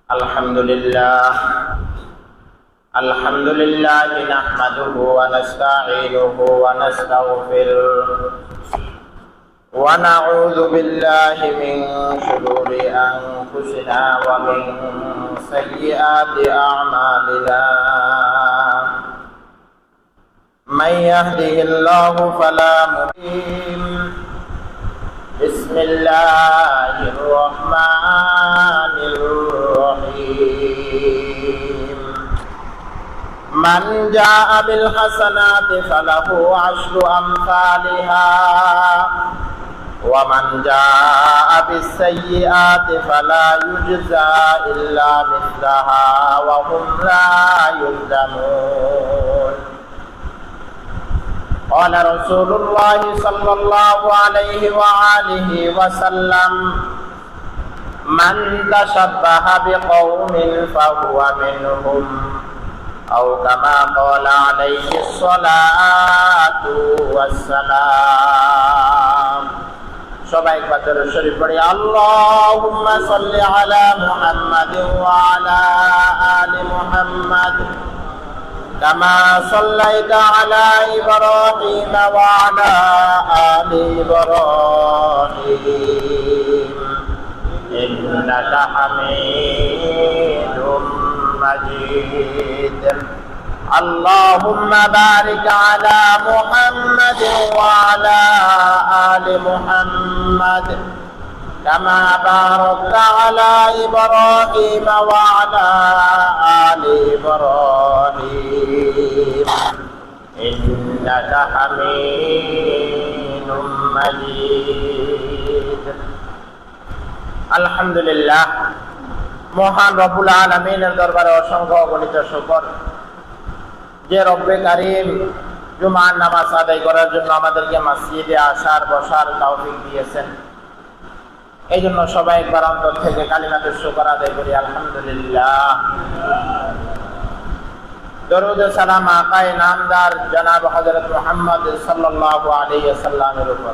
الحمد لله نحمده ونستعينه ونستغفره ونعوذ بالله من شرور أنفسنا ومن سيئات أعمالنا من يهده الله فلا مضل له بسم الله الرحمن الرحيم من جاء بالحسنات فله عشر أمثالها ومن جاء بالسيئات فلا يجزى إلا مثلها وهم لا يظلمون قال رسول الله صلى الله عليه وآله وسلم من تشبه بقوم فهو منهم أو كما قال عليه الصلاة والسلام সবাই একবার শরীফ পড়ি আল্লাহুম্মা সাল্লি আলা মুহাম্মাদিন ওয়া আলা আলি মুহাম্মাদ كما صليت على إبراهيم وعلى آل إبراهيم إنك حميد مجيد اللهم بارك على محمد وعلى آل محمد كما باركت على إبراهيم وعلى آل إبراهيم إنك حميد مجيد الحمد لله মহান রব্বুল আলামিনের দরবারে অসংখ্য অগণিত শুকর যে রব্বে কারীম জুমার নামাজ আদায় করার জন্য আমাদেরকে মসজিদে আসার বসার তৌফিক দিয়েছেন। এই জন্য সবাই একবার অন্তর থেকে কালিমাতুশ শুকর আদায় করি আলহামদুলিল্লাহ। দরুদ ও সালাম আকায়ে নামদার জনাব হযরত মুহাম্মদ সাল্লাল্লাহু আলাইহি ওয়াসাল্লামের উপর।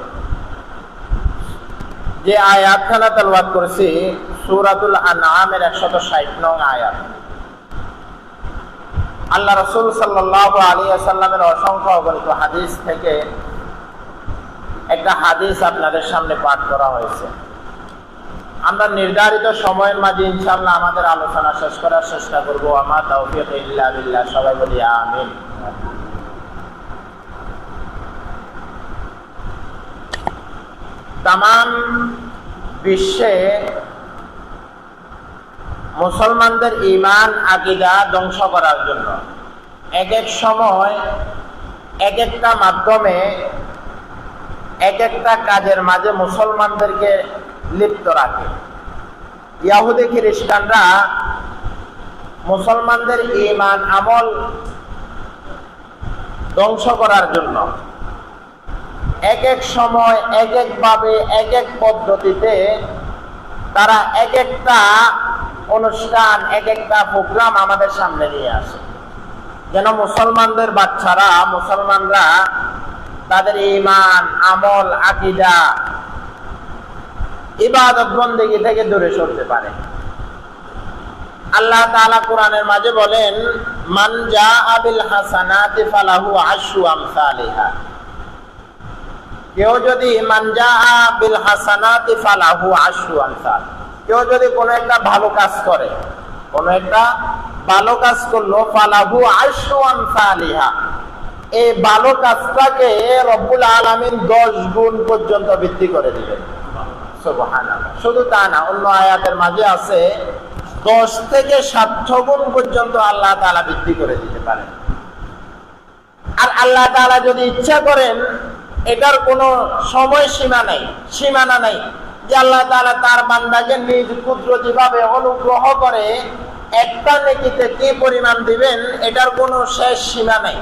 যে আয়াতখানা তেলাওয়াত করেছি সূরাতুল আনআমের 160 নং আয়াত। আল্লাহ রাসূল সাল্লাল্লাহু আলাইহি ওয়াসাল্লামের অসংখ্য অগণিত হাদিস থেকে একটা হাদিস আপনাদের সামনে পাঠ করা হয়েছে। আমরা নির্ধারিত সময়ের মাঝে ইনশাআল্লাহ আমাদের আলোচনা শেষ করার চেষ্টা করব। আমার তাওফীক ইল্লা বিল্লাহ। সবাই বলি আমিন। তামাম বিশ্বে মুসলমানদের ঈমান আকীদা ধ্বংস করার জন্য এক এক সময় এক একটা মাধ্যমে এক একটা কাজের মাঝে মুসলমানদেরকে লিপ্ত রাখে। ইহুদি খ্রিস্টানরা মুসলমানদের ঈমান আমল ধ্বংস করার জন্য এক এক সময় এক এক ভাবে এক এক পদ্ধতিতে তারা এক একটা অনুষ্ঠান এক একটা প্রোগ্রাম আমাদের সামনে নিয়ে আসে, যেন মুসলমানদের বাচ্চারা মুসলমানরা তাদের ঈমান আমল আকীদা ইবাদত বন্দেগী থেকে দূরে সরতে পারে। আল্লাহ তাআলা কোরআনের মাঝে বলেন, মান জাআ বিল হাসানাতি ফালাহু আশরু আমসালিহা। কেউ যদি মান জাআ বিল হাসানাতি ফালাহু আশরু আমসাল, কেউ যদি কোনো একটা ভালো কাজ করে, কোনো একটা ভালো কাজ করলো, ফালাহু আশরু আমসালিহা, এই ভালো কাজটাকে রব্বুল আলামিন 10 গুণ পর্যন্ত বৃদ্ধি করে দিবেন। সুবহানাল্লাহ। শুধু তা না, অন্য আয়াতের মাঝে আছে 10 থেকে 700 গুণ পর্যন্ত আল্লাহ তাআলা বৃদ্ধি করে দিতে পারেন। আর আল্লাহ তাআলা যদি ইচ্ছা করেন, এটার কোনো সময় সীমানা নাই যে আল্লাহ তাআলা তার বান্দাকে নিজ কুদরতিভাবে অনুগ্রহ করে একটা নেকিতে কি পরিমাণ দিবেন, এটার কোনো শেষ সীমা নাই।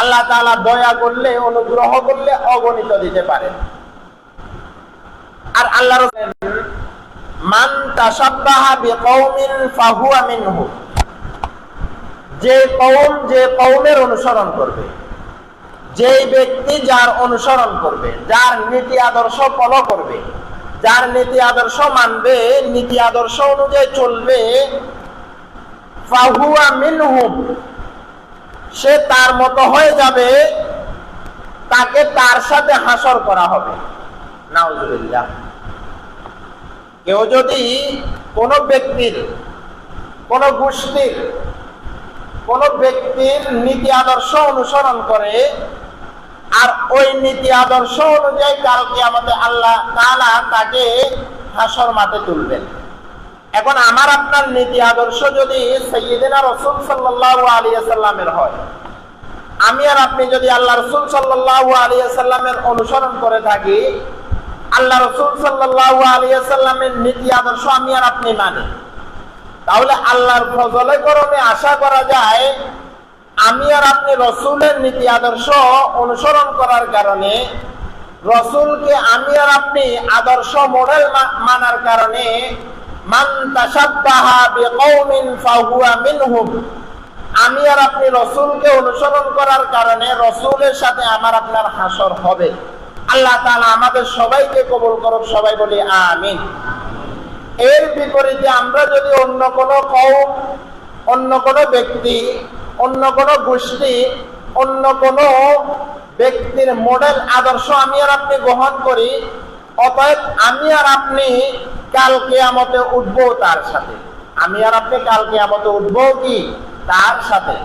আল্লাহ তাআলা দয়া করলে অনুগ্রহ করলে অগণিত দিতে পারেন। আর আল্লাহ বলেন, মান তাশাব্বাহা বিকওমিন ফাহুয়া মিনহু। যে কওমের অনুসরণ করবে, যেই ব্যক্তি যার অনুসরণ করবে, যার নীতি আদর্শ ফলো করবে, যার নীতি আদর্শ মানবে, নীতি আদর্শ অনুযায়ী চলবে, ফাহুয়া মিনহুম, সে তার মতো হয়ে যাবে, তাকে তার সাথে হাসর করা হবে। নাউজুবিল্লাহ। কেউ যদি কোন ব্যক্তির, কোন গোষ্ঠীর, কোন ব্যক্তির নীতি আদর্শ অনুসরণ করে আর ওই নীতি আদর্শ অনুযায়ী কাল কিয়ামতে আল্লাহ তাআলা তাকে হাসর মাঠে তুলবেন। এখন আমার আপনার নীতি আদর্শ যদি সাইয়্যিদিনা রাসূল সাল্লাল্লাহু আলাইহি ওয়াসাল্লামের হয়, আমি আর আপনি যদি আল্লাহ রাসূল সাল্লাল্লাহু আলাইহি ওয়াসাল্লামের অনুসরণ করে থাকি, আল্লাহ রাসূল সাল্লাল্লাহু আলাইহি ওয়াসাল্লামের নীতি আদর্শ আমি আর আপনি মানি, তাহলে আল্লাহর ফজলে করমে আশা করা যায় আমি আর আপনি রসুলের নীতি আদর্শ অনুসরণ করার কারণে, রসুলকে আমি আর আপনি আদর্শ মডেল মানার কারণে, মান তাশাব্বাহা বিকওমিন ফাহুয়া মিনহুম, আমি আর আপনি রসুলকে অনুসরণ করার কারণে রসুলের সাথে আমার আপনার হাসর হবে। আল্লাহ তাআলা আমাদের সবাইকে কবুল করুক, সবাই বলি আমিন। এর বিপরীতে আমরা যদি অন্য কোনো কওম, অন্য কোনো ব্যক্তি, অন্য কোনো গোষ্ঠী, অন্য কোনো ব্যক্তির মডেল আদর্শ আমি আর আপনি গ্রহণ করি, অতএব আমি আর আপনি কাল কিয়ামতে উঠবো তার সাথে। আমি আর আপনি কাল কিয়ামতে উঠবো কি তার সাথে।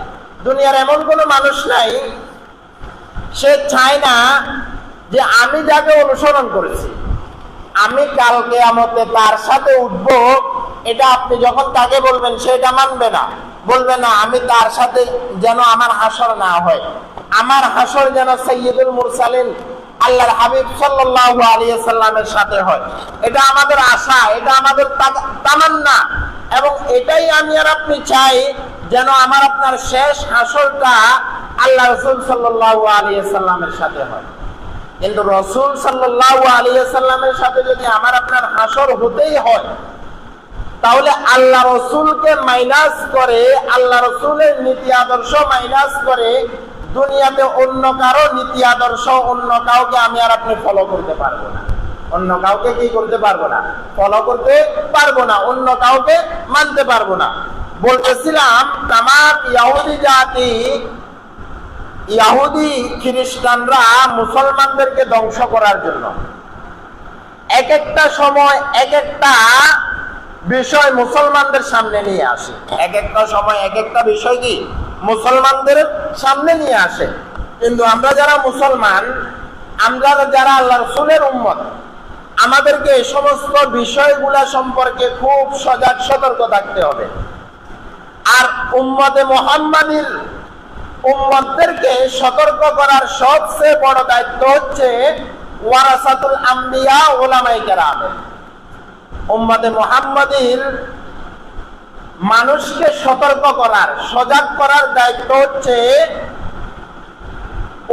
দুনিয়ার এমন কোনো মানুষ নাই সে চায় না যে আমি যাকে অনুসরণ করেছি আমি কাল কিয়ামতে তার সাথে উঠবো। এটা আপনি যখন তাকে বলবেন সেটা মানবে না, বলবে না আমি তার সাথে যেন আমার হাসর না হয়, আমার হাসর যেন সাইয়্যিদুল মুরসালিন আল্লাহর হাবিব সাল্লাল্লাহু আলাইহি ওয়াসাল্লামের সাথে হয়। এটা আমাদের আশা, এটা আমাদের তামান্না, এবং এটাই আমি আর আপনি চাই যেন আমার আপনার শেষ হাসরটা আল্লাহ রাসূল সাল্লাল্লাহু আলাইহি ওয়াসাল্লামের সাথে হয়। কিন্তু রাসূল সাল্লাল্লাহু আলাইহি ওয়াসাল্লামের সাথে যদি আমার আপনার হাসর হতেই হয়, তাহলে আল্লাহ রসুলকে মাইনাস করে, আল্লাহ রসুলের নীতি আদর্শ মাইনাস করে দুনিয়াতে অন্য কারো নীতি আদর্শ, অন্য কাউকে আমি আর আপনি ফলো করতে পারবো না। অন্য কাউকে কি করতে পারবো না? ফলো করতে পারবো না, অন্য কাউকে মানতে পারবো না। বলতেছিলাম তামাম ইহুদি জাতি, ইহুদি খ্রিস্টানরা মুসলমানদেরকে ধ্বংস করার জন্য এক একটা সময় এক একটা বিষয় মুসলমানদের সামনে নিয়ে আসে। এক একটা সময় এক একটা বিষয় কি মুসলমানদের সামনে নিয়ে আসে। কিন্তু আমরা যারা মুসলমান, আমরা যারা আল্লাহ রাসূলের উম্মত, আমাদেরকে এই সমস্ত বিষয়গুলা সম্পর্কে খুব সজাগ সতর্ক থাকতে হবে। আর উম্মতে মুহাম্মাদীর উম্মতদেরকে সতর্ক করার সবচেয়ে বড় দায়িত্ব হচ্ছে ওয়ারাসাতুল আম্বিয়া উলামায়ে কেরাম। উম্মতে মুহাম্মাদীর মানুষকে সতর্ক করার, সজাগ করার দায়িত্ব হচ্ছে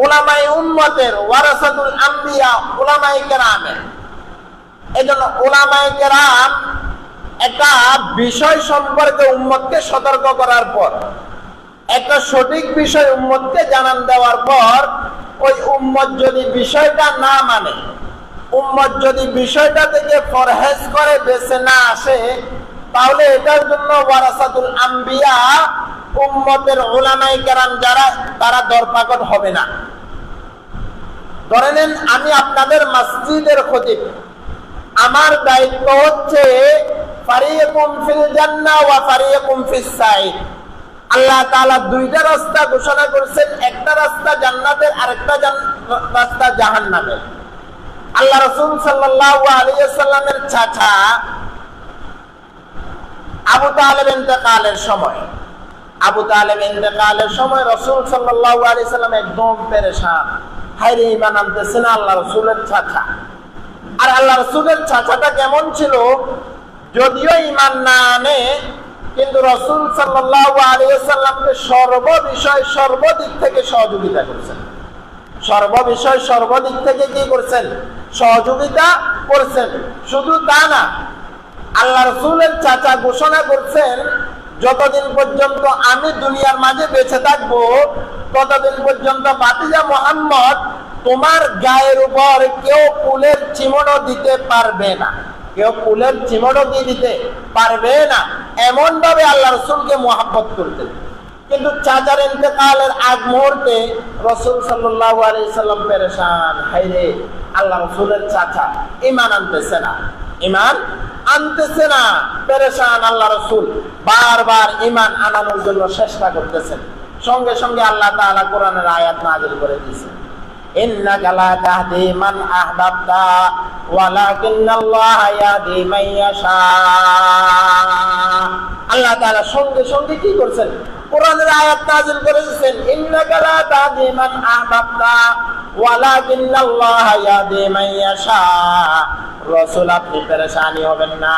উলামায়ে উম্মতের, ওয়ারাসাতুল আম্বিয়া উলামায়ে কেরামের। এজন্য উলামায়ে কেরাম একটা বিষয় সম্পর্কে উম্মতকে সতর্ক করার পর, একটা সঠিক বিষয় উম্মতকে জানান দেওয়ার পর, ওই উম্মত যদি বিষয়টা না মানে, উম্মত যদি বিষয়টা থেকে পরহেজ করে বেঁচে না আসে, তাহলে এটার জন্য ওয়ারাসাতুল আম্বিয়া উম্মতের উলামায়ে কেরাম যারা, তারা দরপাকট হবে না। ধরে নেন আমি আপনাদের মসজিদের খতিব, আমার দায়িত্ব হচ্ছে ফারিকুম ফিল জান্নাহ ওয়া ফারিকুম ফিস সাঈদ। আল্লাহ তাআলা দুইটা রাস্তা ঘোষণা করেছেন, একটা রাস্তা জান্নাতের, আরেকটা রাস্তা জাহান্নামের। আল্লাহ রাসূল সাল্লাল্লাহু আলাইহি ওয়াসাল্লামের চাচা আবু তালেব ইন্তেকালের সময়, আবু তালেব ইন্তেকালের সময় রাসূল সাল্লাল্লাহু আলাইহি ওয়াসাল্লাম একদম পেরেশান, হায়রে ঈমান আনতেছে না আল্লাহ রাসূলের চাচা। আর আল্লাহ রাসূলের চাচাটা কেমন ছিল? যদিও ঈমান না আনে, কিন্তু রাসূল সাল্লাল্লাহু আলাইহি ওয়াসাল্লামকে সর্ববিষয় সর্বদিক থেকে সহযোগিতা করেছেন। সর্ববিষয় সর্বদিক থেকে কি করছেন? সহযোগিতা করছেন। শুধু তা না, আল্লাহ রাসূলের চাচা ঘোষণা করছেন, যতদিন পর্যন্ত আমি দুনিয়ার মাঝে বেঁচে থাকবো ততদিন পর্যন্ত ভাতিজা মুহাম্মদ তোমার গায়ের উপর কেউ ফুলের চিমড়ও দিতে পারবে না, কেউ ফুলের চিমড়ও দিয়ে দিতে পারবে না, এমন ভাবে আল্লাহ রাসূলকে মুহাব্বত করতেন। কিন্তু চাচার ইন্তেকালের আগ মুহূর্তে রাসূল সাল্লাল্লাহু আলাইহি সাল্লাম পেরেশান, হায়রে আল্লাহ রাসূলের চাচা ঈমান আনতেছে না, ঈমান আনতেছে না, পেরেশান আল্লাহ রাসূল বারবার ঈমান আনানোর জন্য চেষ্টা করতেছেন। সঙ্গে সঙ্গে আল্লাহ তাআলা কোরআনের আয়াত নাযিল করে দিয়েছেন, ইন্নাকা লা তাহদি মান আহবাবতা ওয়ালাকিন্নাল্লাহা ইয়াহদি মান ইয়াশা। আল্লাহ তাআলা সঙ্গে সঙ্গে কি করছেন, কোরআনের আয়াত নাযিল করে দিয়েছেন, ইন্নাকা লা তাহদি মান আহবাবতা ওয়ালাকিন্নাল্লাহা ইয়াহদি মান ইয়াশা। রাসূল আপনি পেরেশানি হবেন না,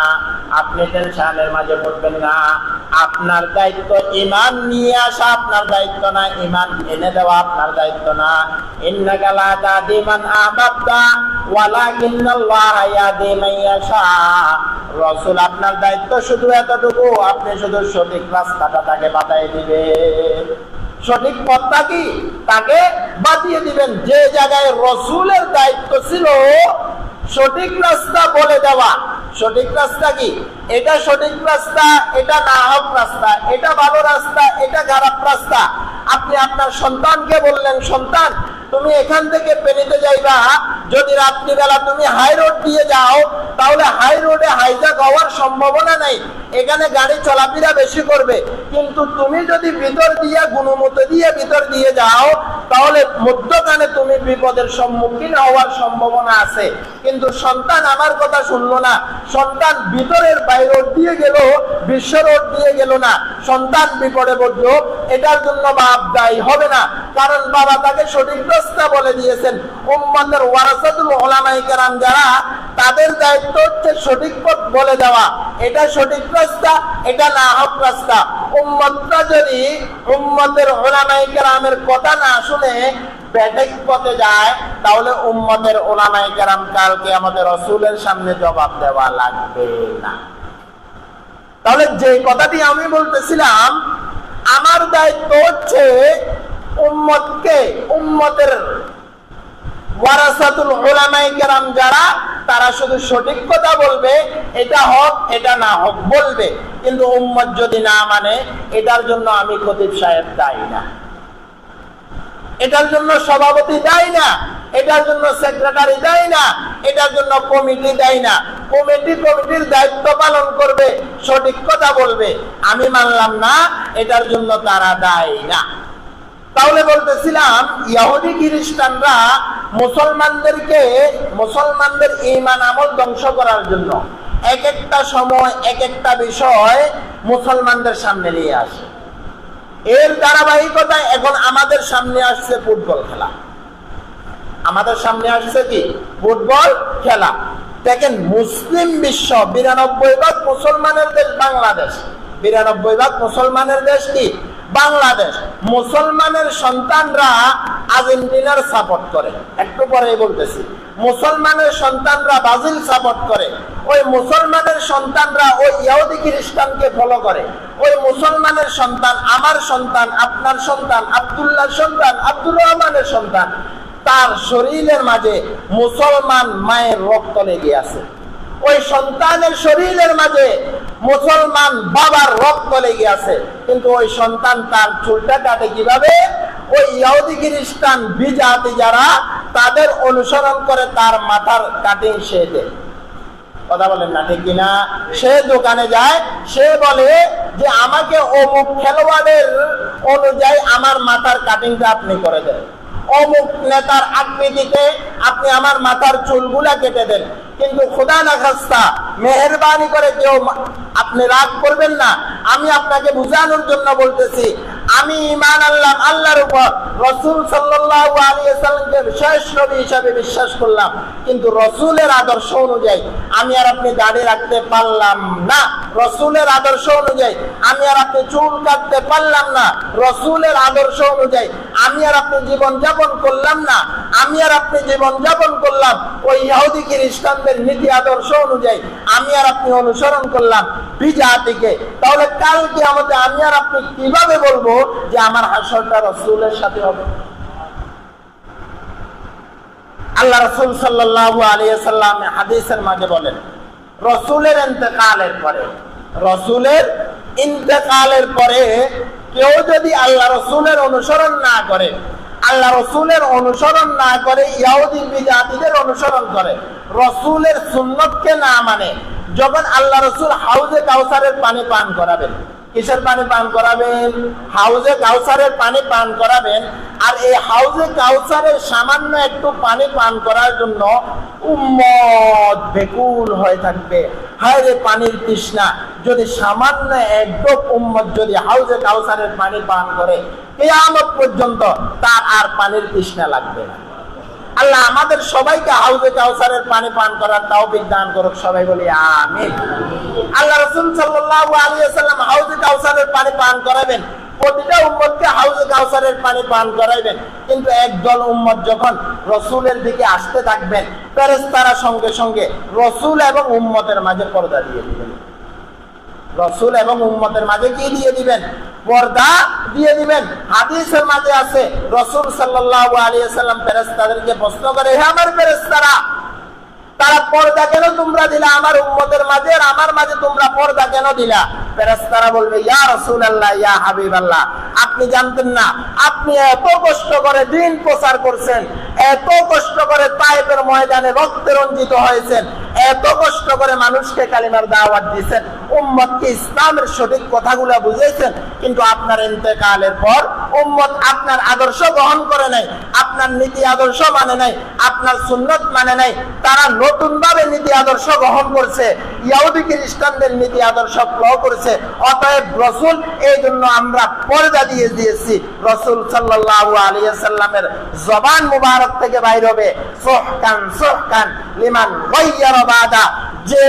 আপনি টেনশনের মাঝে পড়বেন না, আপনার দায়িত্ব ঈমান নিয়ে আসা, আপনার দায়িত্ব না ঈমান এনে দেওয়া, আপনার দায়িত্ব না। ইন্নাকা লা তাহদি মান আহবাবতা ওয়ালাকিন্নাল্লাহা ইয়াহদি মান ইয়াশা। রাসূল আপনার দায়িত্ব শুধু এতটুকু, আপনি শুধু সঠিক রাস্তাটা তাকে বাতায় দিবেন, সঠিক পথটা কি তাকে বাতিয়ে দিবেন। যে জায়গায় রাসূলের দায়িত্ব ছিল সঠিক রাস্তা বলে দেওয়া, সঠিক রাস্তা কি, এটা সঠিক রাস্তা, এটা নাহক রাস্তা, এটা ভালো রাস্তা, এটা খারাপ রাস্তা। আপনি আপনার সন্তানকে বললেন, সন্তান তুমি এখান থেকে পেনিতে যাইবা, যদি রাত্রিবেলা তুমি হাই রোড দিয়ে যাও তাহলে হাই রোডে হাইজ্যাক হওয়ার সম্ভাবনা নাই, এখানে গাড়ি চলাফেরা বেশি করবে। কিন্তু তুমি যদি ভিতর দিয়ে গুণমত দিয়ে ভিতর দিয়ে যাও তাহলে মধ্যখানে তুমি বিপদের সম্মুখীন হওয়ার সম্ভাবনা আছে। কিন্তু সন্তান আমার কথা শুনলো না, সন্তান ভিতরের বাই রোড দিয়ে গেল, বিশ্ব রোড দিয়ে গেল না, সন্তান বিপদে পড়ল। এটার জন্য বাপ দায়ী হবে না, কারণ বাবা তাকে সঠিক রাস্তা বলে দিয়েছেন। উম্মতের ওয়ারাসাতুল উলামায়ে কেরাম যারা, তাদের দায়িত্ব হচ্ছে সঠিক পথ বলে দেওয়া, এটা সঠিক রাস্তা, এটা নাহক রাস্তা। উম্মতটা যদি উম্মতের উলামায়ে কেরামের কথা না শুনে ব্যাঠিক পথে যায় তাহলে উম্মতের উলামায়ে কেরাম কালকে আমাদের রাসূলের সামনে জবাব দেওয়া লাগবে না। তাহলে যে কথাটি আমি বলতেছিলাম, আমার দায়িত্ব হচ্ছে উম্মতকে, উম্মতের ওয়ারাসাতুল উলামায়ে কেরাম যারা, তারা শুধু সঠিক কথা বলবে, এটা হক এটা না হক বলবে। কিন্তু উম্মত যদি না মানে, এটার জন্য আমি খতিব সাহেব দায়ী না, এটার জন্য সভাপতি দায়ী না, এটার জন্য সেক্রেটারি দায়ী না, এটার জন্য কমিটি দায়ী না। কমিটির দায়িত্ব পালন করবে, সঠিক কথা বলবে, আমি মানলাম না, এটার জন্য তারা দায়ী না। তাহলে বলতেছিলাম, ইহুদি খ্রিস্টানরা মুসলমানদের ঈমান আমল ধ্বংস করার জন্য এক একটা সময় এক একটা বিষয় মুসলমানদের সামনে নিয়ে আসে। এর ধারাবাহিকতায় এখন আমাদের সামনে আসছে ফুটবল খেলা, আমাদের সামনে আসছে কি ফুটবল খেলা। দেখেন, মুসলিম বিশ্ব 92% মুসলমানের দেশ বাংলাদেশ, 92% মুসলমানের দেশ কি বাংলাদেশ। মুসলমানের সন্তানরা আর্জেন্টিনার সাপোর্ট করে, একটু পরে বলতেছি। মুসলমানের সন্তানরা ব্রাজিল সাপোর্ট করে, ওই মুসলমানের সন্তানরা ওই ইহুদি খ্রিস্টানকে ফলো করে। ওই মুসলমানের সন্তান, আমার সন্তান, আপনার সন্তান, আব্দুল্লাহর সন্তান, আব্দুর রহমানের সন্তান, তার শরীরের মাঝে মুসলমান মায়ের রক্ত লেগে আছে। ওই সন্তানের শরীরের মাঝে মুসলমান বাবার রক্ত লেগে আছে, কিন্তু ওই সন্তান তার চুলটা কাটে কিভাবে? ওই ইহুদি খ্রিস্টান বিজাতি যারা, তাদের অনুসরণ করে তার মাথার কাটিং সে দেয়। কথা বলেন না, ঠিক কিনা? সে দোকানে যায়, সে বলে যে আমাকে অমুক খেলোয়াড়ের অনুযায়ী আমার মাথার কাটিংটা আপনি করে দেন, অমুক নেতার আকৃতিতে আপনি আমার মাথার চুলগুলা কেটে দেন। কিন্তু খোদা না খাস্তা, মেহেরবানি করে কেউ আপনি রাগ করবেন না, আমি আপনাকে বুঝানোর জন্য বলতেছি। আমি ঈমান আনলাম আল্লাহর উপর, রাসূল সাল্লাল্লাহু আলাইহি ওয়াসাল্লামকে শেষ নবী হিসাবে বিশ্বাস করলাম, কিন্তু রাসূলের আদর্শ অনুযায়ী আমি আর আপনি দাড়ি রাখতে পারলাম না, রাসূলের আদর্শ অনুযায়ী আমি আর আপনি চুল কাটতে পারলাম না, রাসূলের আদর্শ অনুযায়ী আমি আর আপনি জীবন যাপন করলাম না, আমি আর আপনি জীবন যাপন করলাম ওই ইহুদি খ্রিস্টানদের নীতি আদর্শ অনুযায়ী, আমি আর আপনি অনুসরণ করলাম বিজাতিকে। তাহলে কাল কিয়ামতে আমি আর আপনি কিভাবে বলবো যে আমার হাসরটা রাসূলের সাথে হবে? আল্লাহ রাসূল সাল্লাল্লাহু আলাইহি ওয়াসাল্লাম হাদিসের মাঝে বলেন, রাসূলের ইন্তেকালের পরে কেউ যদি আল্লাহ রাসূলের অনুসরণ না করে, আল্লাহ রাসূলের অনুসরণ না করে ইহুদি বিদআতীদের অনুসরণ করে, রাসূলের সুন্নতকে না মানে, যখন আল্লাহ রাসূল হাউজে কাউসারের পানি পান করাবেন, কিসের পানি পান করাবেন? হাউজে কাউসারের পানি পান করাবেন। আর এই হাউজে কাউসারের সামান্য একটু পানি পান করার জন্য উম্মত বেকুল হয়ে থাকবে। হায় রে পানির তৃষ্ণা! যদি সামান্য একটু উম্মত যদি হাউজে কাউসারের পানি পান করে, কিয়ামত পর্যন্ত তার আর পানির তৃষ্ণা লাগবে না। আল্লাহ আমাদের সবাইকে হাউজে কাউসারের পানি পান করার তৌফিক দান করুক, সবাই বলি আমিন। আল্লাহ রাসূল সাল্লাল্লাহু আলাইহি ওয়াসাল্লাম হাউজে কাউসারের পানি পান করাবেন, প্রতিটা উম্মতকে হাউজে কাউসারের পানি পান করাইবেন। কিন্তু একদল উম্মত যখন রাসূলের দিকে আসতে থাকবেন, ফেরেশতারা সঙ্গে সঙ্গে রাসূল এবং উম্মতের মাঝে পর্দা দিয়ে দিবেন। রাসূল এবং উম্মতের মাঝে কি দিয়ে দিবেন? পর্দা দিয়ে দিবেন। হাদিসের মাঝে আছে, রাসূল সাল্লাল্লাহু আলাইহি ওয়াসাল্লাম ফেরেশতাদেরকে প্রশ্ন করে, হে আমার ফেরেশতারা, তারা পর্দা কেন তোমরা দিলা আমার উম্মতের মাঝে, আর আমার মাঝে তোমরা পর্দা কেন দিলা? ফেরেশতারা বলবে, ইয়া রাসূলুল্লাহ, ইয়া হাবিবাল্লাহ, আপনি জানতেন না, আপনি এত কষ্ট করে দ্বীন প্রচার করছেন, এত কষ্ট করে তায়েফের ময়দানে রক্তে রঞ্জিত হয়েছেন, এত কষ্ট করে মানুষকে কালিমার দাওয়াত দিয়েছেন, উম্মতকে ইসলামের সঠিক কথাগুলো বুঝিয়েছেন, কিন্তু আপনার ইন্তেকালের পর উম্মত আপনার আদর্শ গ্রহণ করে নাই, আপনার নীতি আদর্শ মানে নাই, আপনার সুন্নত মানে নাই, তারা নতুন ভাবে নীতি আদর্শ গ্রহণ করছে, ইহুদি খ্রিস্টানদের নীতি আদর্শ গ্রহণ করছে। অতএব রাসূল, এই জন্য আমরা পর্দা দিয়ে দিয়েছি। রাসূল সাল্লাল্লাহু আলাইহি ওয়াসাল্লামের জবান মুবারক থেকে বাইর হবে, সুহকান সুহকান লিমান গায়্যারা বাদা, যে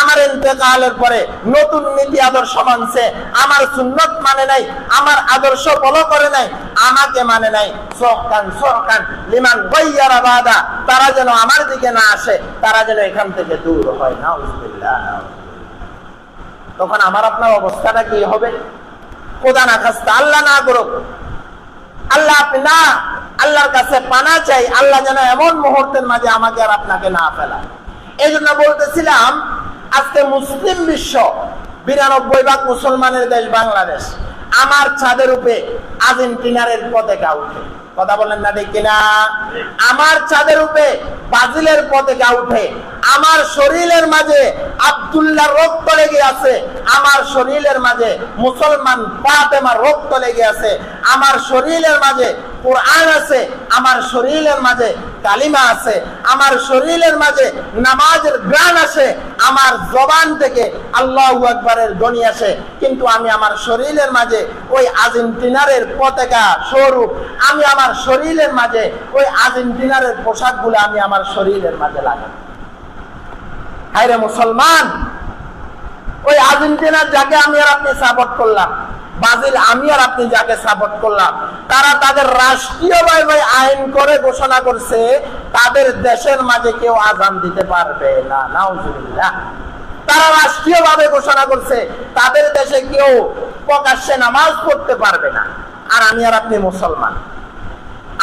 আমার ইন্তেকালের পরে নতুন নীতি আদর্শ মানছে, আমার সুন্নত মানে নাই, আমার আদর্শ ফলো করে নাই, আমাকে মানে নাই, সুহকান সুহকান লিমান গায়্যারা বাদা, তারা যেন আমার দিকে না আসে, তারা যেন এখান থেকে দূর হয়। নাউযুবিল্লাহ। তখন আমার আপনার অবস্থাটা কি হবে? খোদা না খাস্তা, আল্লাহ না করুক, আল্লাহ আপনি না, আল্লাহর কাছে পানা চাই, আল্লাহ যেন এমন মুহূর্তের মাঝে আমাকে আর আপনাকে না ফেলায়। এই জন্য বলতেছিলাম, আজকে মুসলিম বিশ্ব, ৯২% মুসলমানের দেশ বাংলাদেশ, আমার ছাদের উপরে আর্জেন্টিনার পতাকা উঠে, কথা বলেন না ঠিক কিনা? আমার ছাদের উপরে ব্রাজিলের পতাকা উঠে, আমার শরীরের মাঝে আব্দুল্লাহর রক্ত লেগে আছে, আমার শরীরের মাঝে মুসলমান ফাতেমার রক্ত লেগে আছে, আমার শরীরের মাঝে কোরআন আছে, আমার শরীরের মাঝে কালিমা আছে, আমার শরীরের মাঝে নামাজের গান আছে, আমার জবান থেকে আল্লাহু আকবারের ধ্বনি আসে, কিন্তু আমি আমার শরীরের মাঝে ওই আর্জেন্টিনারের পতাকা স্বরূপ, আমি আমার শরীরের মাঝে ওই আর্জেন্টিনারের পোশাকগুলো আমি আমার শরীরের মাঝে লাগাই। হায়রে মুসলমান, ওই আর্জেন্টিনার যাকে আমি আর আপনি সাপোর্ট করলাম, ব্রাজিল আমি আর আপনি যাকে সাপোর্ট করলাম, তারা তাদের রাষ্ট্রীয়ভাবে আইন করে ঘোষণা করছে তাদের দেশের মাঝে কেউ আযান দিতে পারবে না। নাউযুবিল্লাহ। তারা রাষ্ট্রীয়ভাবে ঘোষণা করছে তাদের দেশে কেউ প্রকাশ্যে নামাজ পড়তে পারবে না। আর আমি আর আপনি মুসলমান,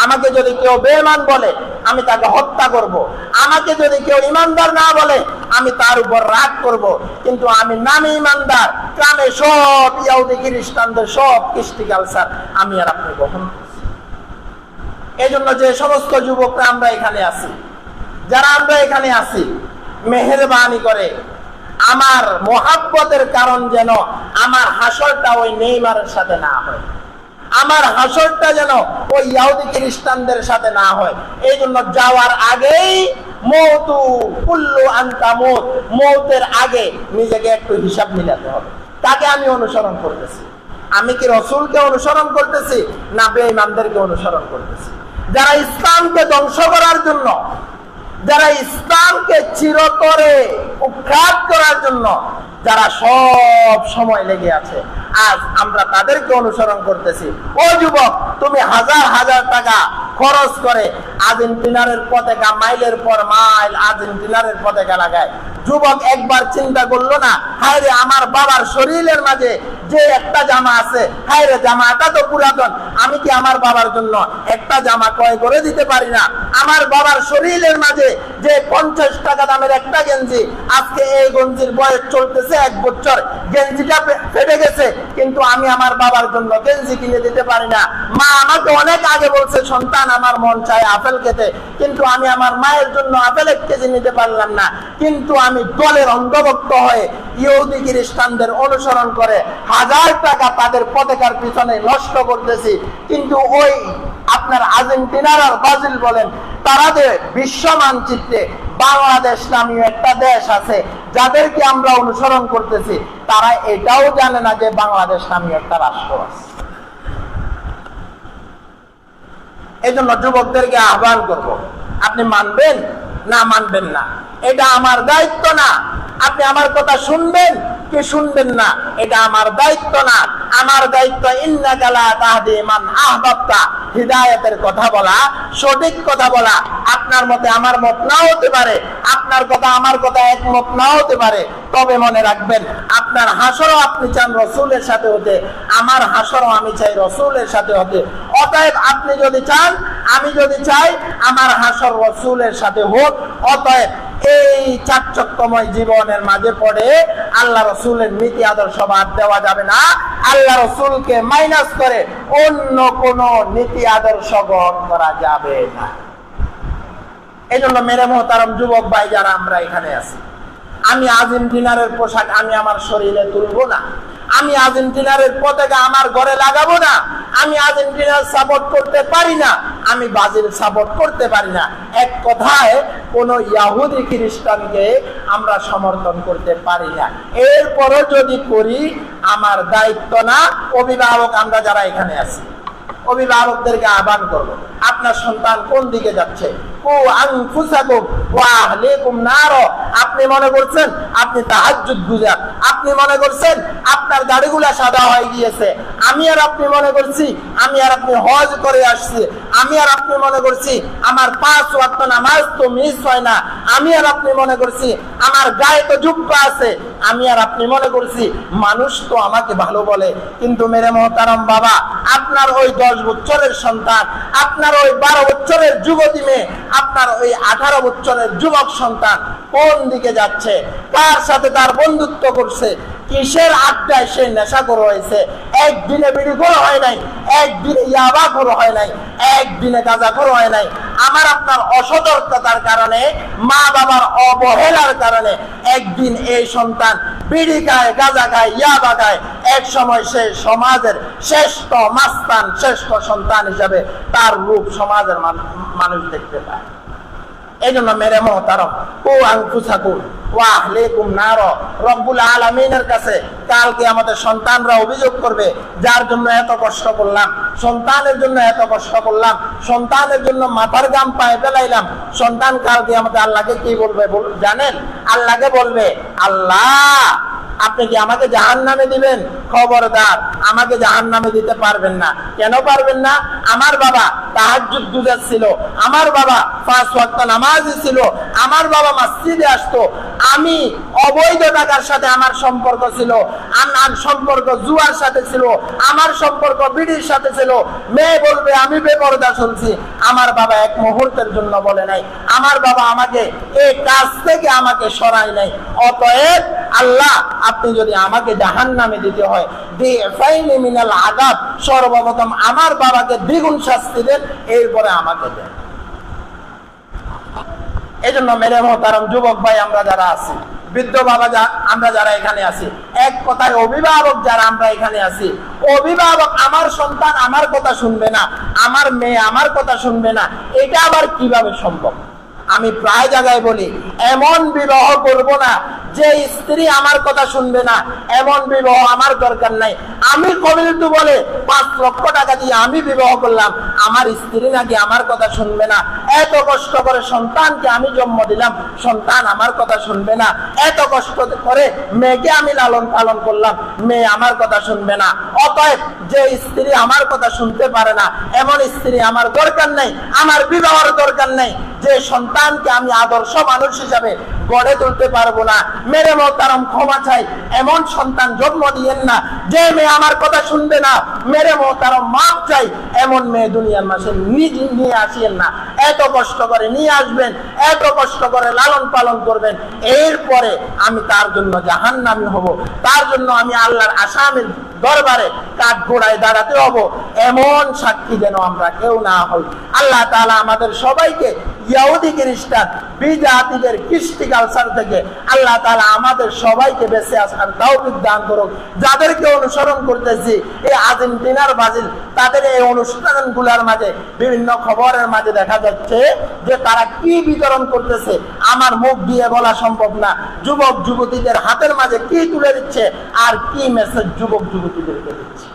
আমাকে যদি কেউ বেঈমান বলে আমি তাকে হত্যা করব, আমাকে যদি কেউ ইমানদার না বলে আমি তার উপর রাগ করব, কিন্তু আমি নামে ইমানদার, কামে সব ইহুদি খ্রিস্টানদের সব কৃষ্টি কালচার আমি আর আপনি গ্রহণ করছি। এই জন্য যে সমস্ত যুবকরা আমরা এখানে আছি, যারা আমরা এখানে আছি, মেহেরবানি করে আমার মোহাব্বতের কারণ যেন আমার হাসরটা ওই নেইমারের সাথে না হয়, আমার হাসরটা যেন ওই ইহুদি খ্রিস্টানদের সাথে না হয়। এই জন্য যাওয়ার আগেই মৌতু কুল্লু আনতা মৌত, মৌতের আগে নিজেকে একটু হিসাব মিলাতে হবে। তাকে আমি অনুসরণ করতেছি, আমি কি রাসূলকে অনুসরণ করতেছি না বেঈমানদেরকে অনুসরণ করতেছি? যারা ইসলামকে ধ্বংস করার জন্য, যারা ইসলামকে চিরতরে উৎখাত করার জন্য যারা সব সময় লেগে আছে, আজ আমরা তাদেরকে অনুসরণ করতেছি। ও যুবক, তুমি হাজার হাজার টাকা খরচ করে আর্জেন্টিনারের পতাকা মাইলের পর মাইল আর্জেন্টিনারের পতাকা লাগায়, যুবক একবার চিন্তা করলো না, হায় রে আমার বাবার শরীরের মাঝে যে একটা জামা আছে, হায় রে জামাটা তো পুরাতন, আমি কি আমার বাবার জন্য একটা জামা ক্রয় করে দিতে পারি না? আমার বাবার শরীরের মাঝে যে 50 টাকা দামের একটা গেঞ্জি, আজকে এই গেঞ্জির বয়স চলতেছে 1 বছর, গেঞ্জিটা ফেটে গেছে, কিন্তু আমি আমার বাবার জন্য গেঞ্জি কিনে দিতে পারি না। মা আমাকে অনেক আগে বলছে, সন্তান আমার মন চায় আপেল খেতে, কিন্তু আমি আমার মায়ের জন্য আপেল 1 কেজি নিতে পারলাম না। কিন্তু আমি দলের অন্ধভক্ত হয়ে ইহুদি খ্রিস্টানদের অনুসরণ করে 1000 টাকা তাদের পতাকার পিছনে নষ্ট করতেছি। কিন্তু ওই আপনার আর্জেন্টিনার আর ব্রাজিল বলেন, তাদের বিশ্ব মানচিত্রে বাংলাদেশ নামীয় একটা দেশ আছে যাদেরকে আমরা অনুসরণ করতেছি, তারা এটাও জানে না যে বাংলাদেশ নামীয় একটা রাষ্ট্র আছে। এই জন্য যুবকদেরকে আহ্বান করব, আপনি মানবেন না মানবেন না, এটা আমার দায়িত্ব না। আপনি আমার কথা শুনবেন কি শুনবেন না, এটা আমার দায়িত্ব না। আমার দায়িত্ব ইন্নাকা লা তাহদি মান আহবাবতা, হিদায়াতের কথা বলা, সঠিক কথা বলা। আপনার মতে আমার মত নাও হতে পারে, আপনার কথা আমার কথা একমত নাও হতে পারে, তবে মনে রাখবেন আপনার হাসরও আপনি চান রসুলের সাথে হতে, আমার হাসরও আমি চাই রসুলের সাথে হতে। অতএব আপনি যদি চান, আমি যদি চাই, আমার হাসর রসুলের সাথে হোক। অতএব এই চাকচক্যময় জীবনের মাঝে পড়ে আল্লাহ রসুলের নীতি আদর্শ বাদ দেওয়া যাবে না। আল্লাহ রসুলকে মাইনাস করে অন্য কোন নীতি আদর্শ গ্রহণ করা যাবে না। এই জন্য মেরে মোহতারম যুবক ভাই যারা আমরা এখানে আছি, আমি আর্জেন্টিনারের পোশাক আমি আমার শরীরে তুলবো না, আমি আর্জেন্টিনারের পতাকা আমার ঘরে লাগাবো না, আমি আর্জেন্টিনার সাপোর্ট করতে পারি না, আমি ব্রাজিল সাপোর্ট করতে পারি না। এক কথায় কোন ইহুদি খ্রিস্টানকে আমরা সমর্থন করতে পারি না। এরপরও যদি করি আমার দায়িত্ব না। অভিভাবক আমরা যারা এখানে আছি, অভিভাবকদেরকে আহ্বান করবো, আপনার সন্তান কোন দিকে যাচ্ছে? আপনি মনে করছেন আপনি তাহাজ্জুদ গুজার, আপনি মনে করছেন আপনার দাড়িগুলা সাদা হয়ে গিয়েছে, আমি আর আপনি মনে করছি আমি আর আপনি হজ করে আসছি, আমি আর আপনি মনে করছি আমার 5 ওয়াক্ত নামাজ তো মিস হয় না, আমি আর আপনি মনে করছি আমার গায়ে তো জুব্বা আছে, আমি আর আপনি মনে করছি মানুষ তো আমাকে ভালো বলে। কিন্তু মেরে মোহতারাম বাবা, আপনার ওই 10 বছরের সন্তান, আপনার ওই 12 বছরের যুবতী মেয়ে, আপনার ওই 18 বছরের যুবক সন্তান কোন দিকে যাচ্ছে? কার সাথে তার বন্ধুত্ব করছে? কিসের আড্ডায় সে নেশাখোর হয়েছে? একদিনে বিড়িখোর হয় নাই, একদিনে ইয়াবাখোর হয় নাই, একদিনে গাঁজাখোর হয় নাই। আমার আপনার অসতর্কতার কারণে, মা বাবার অবহেলার কারণে একদিন এই সন্তান বিড়ি খায়, গাঁজা খায়, ইয়াবা খায়। এক সময় সে সমাজের শ্রেষ্ঠ মাস্তান, শ্রেষ্ঠ সন্তান হিসাবে তার রূপ সমাজের মানুষ দেখতে পায়। এই জন্য মেরে মোহতারম, রব্বুল আলামিনের কাছে কালকে আমাদের সন্তানরা অভিযোগ করবে, যার জন্য এত কষ্ট করলাম, সন্তানের জন্য এত কষ্ট করলাম, সন্তানের জন্য মাথার গাম পায়ে ফেলাইলাম। সন্তান কালকে আমাদের আল্লাহকে কি বলবে জানেন? আল্লাহকে বলবে, আল্লাহ আপনি কি আমাকে জাহান্নামে দিবেন? খবরদার, আমাকে জাহান্নামে দিতে পারবেন না। কেন পারবেন না? আমার বাবা তাহাজ্জুদ গুজার ছিল, আমার বাবা 5 ওয়াক্ত নামাজি ছিল, আমার বাবা মসজিদে আসতো, আমি অবৈধ টাকার সাথে আমার সম্পর্ক ছিল, আমার সম্পর্ক জুয়ার সাথে ছিল, আমার সম্পর্ক বিড়ির সাথে ছিল। মেয়ে বলবে আমি বেপরদা চলছি, আমার বাবা এক মুহূর্তের জন্য বলে নাই, আমার বাবা আমাকে এই কাজ থেকে আমাকে সরাই নাই। অতএব আল্লাহ আপনি যদি আমাকে জাহান্নামে দিতে হয়, মিনাল আযাব, সর্বপ্রথম আমার বাবাকে দ্বিগুণ শাস্তি দেন, এরপরে আমাকে দেন। এই জন্য মেরে মোহতারাম যুবক ভাই আমরা যারা আছি, বৃদ্ধ বাবা আমরা যারা এখানে আছি, এক কথায় অভিভাবক যারা আমরা এখানে আছি, অভিভাবক আমার সন্তান আমার কথা শুনবে না, আমার মেয়ে আমার কথা শুনবে না, এটা আবার কিভাবে সম্ভব? আমি প্রায় জায়গায় বলি, এমন বিবাহ করব না যে স্ত্রী আমার কথা শুনবে না, এমন বিবাহ আমার দরকার নাই। আমি কবিলতু বলে 5 লক্ষ টাকা দিয়ে আমি বিবাহ করলাম, আমার স্ত্রী নাকি আমার কথা শুনবে না। এত কষ্ট করে সন্তানকে আমি জন্ম দিলাম, সন্তান আমার কথা শুনবে না। এত কষ্ট করে মেয়েকে আমি লালন পালন করলাম, মেয়ে আমার কথা শুনবে না। অতএব যে স্ত্রী আমার কথা শুনতে পারে না, এমন স্ত্রী আমার দরকার নেই, আমার বিবাহের দরকার নেই। যে সন্তানকে আমি আদর্শ মানুষ হিসাবে গড়ে তুলতে পারবো না, মেরে মোহতারাম ক্ষমা চাই, এমন সন্তান জন্ম দিয়েন না। যে মেয়ে আমার কথা শুনবে না, মেরে মোহতারাম মাপ চাই, এমন মেয়ে দুনিয়ার মাসে নিজে নিয়ে আসিয়েন না। এত কষ্ট করে নিয়ে আসবেন, এত কষ্ট করে লালন পালন করবেন, এরপরে আমি তার জন্য জাহান্নামী হব, তার জন্য আমি আল্লাহর আসামির দরবারে কাঠ ঘোড়ায় দাঁড়াতে হব, এমন সাক্ষী যেন আমরা কেউ না হই। আল্লাহ তাআলা আমাদের সবাইকে ইহুদি খ্রিস্টান বিজাতিদের কৃষ্টি কালচার থেকে আল্লাহ তাআলা আমাদের সবাইকে বেঁচে আসার তৌফিক দান করুক। যাদেরকে অনুসরণ করতেছি এই আর্জেন্টিনার ব্রাজিল, তাদের এই অনুষ্ঠানগুলোর মাঝে বিভিন্ন খবরের মাঝে দেখা যাচ্ছে যে তারা কি বিতরণ করতেছে, আমার মুখ দিয়ে বলা সম্ভব না। যুবক যুবতীদের হাতের মাঝে কি তুলে দিচ্ছে আর কি মেসেজ যুবক যুবতীদেরকে দিচ্ছে।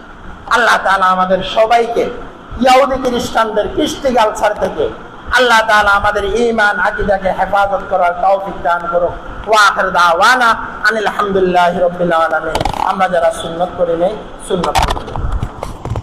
আল্লাহ তাআলা আমাদের সবাইকে ইহুদি খ্রিস্টানদের কৃষ্টি কালচার থেকে আল্লাহ তাআলা আমাদের ঈমান আকীদাকে হেফাজত করার তৌফিক দান করুক। ওয়া আখির দাওয়ানা আনিল হামদুলিল্লাহি রাব্বিল আলামিন। আমরা যারা সুন্নাত করি নেই, সুন্নাত